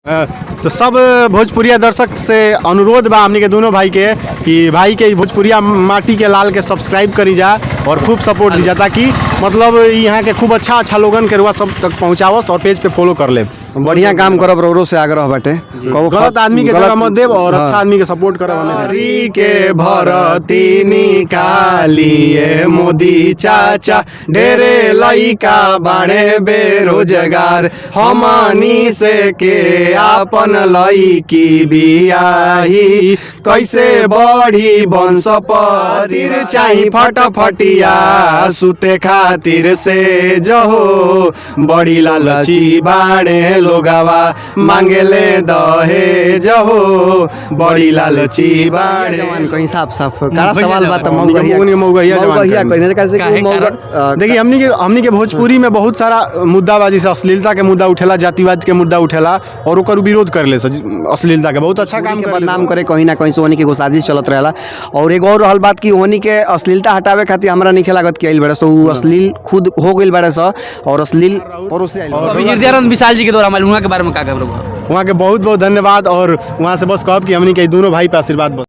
तो सब भोजपुरिया दर्शक से अनुरोध बा हमनी के दोनों भाई के कि भाई के भोजपुरिया माटी के लाल के सब्सक्राइब करी जा और खूब सपोर्ट दी जा ताकि मतलब यहाँ के खूब अच्छा लोगन के रुआ सब तक पहुँचावस और पेज पे फॉलो कर ले। बढ़िया काम करब रोरो से आग्रह बाटे। गलत आदमी के जगह मत देव और अच्छा आदमी के सपोर्ट करब। हरी के भरती निकालिए मोदी चाचा ढेरे लइका बाड़े बेरोजगार हमनी से के आपन लइकी बियाही कैसे बढ़ी वंश पतिर चाही फटफटिया सुते खातिर से जहो बड़ी लालची बाड़े लोगावा मांगेले दहेज हो बड़ी लालची बाड़े जवान कहीं साफ साफ काला सवाल बात मौगहिया देखिए हमनी के भोजपुरी में बहुत सारा मुद्दा बा जैसे अश्लीलता के मुद्दा उठेला जातिवाद के मुद्दा उठेला और ओकर विरोध कर ले अश्लीलता के बहुत अच्छा काम बदनाम करे कहीं ना कहीं से होनी के साजिश चलत रहेला। और एगो और रहल बात की होनी के अश्लीलता हटावे खातिर हमरा नहीं लागत कि आइल बड़े सो अश्लील खुद हो गइल बड़े सो और अश्लील परोसे आइल। अभी हृदयानंद विशाल जी के द्वारा हमारे वहाँ के बारे में का कहब? वहाँ के बहुत बहुत धन्यवाद और वहाँ से बस कहब कि हमनी के दोनों भाई पे आशीर्वाद।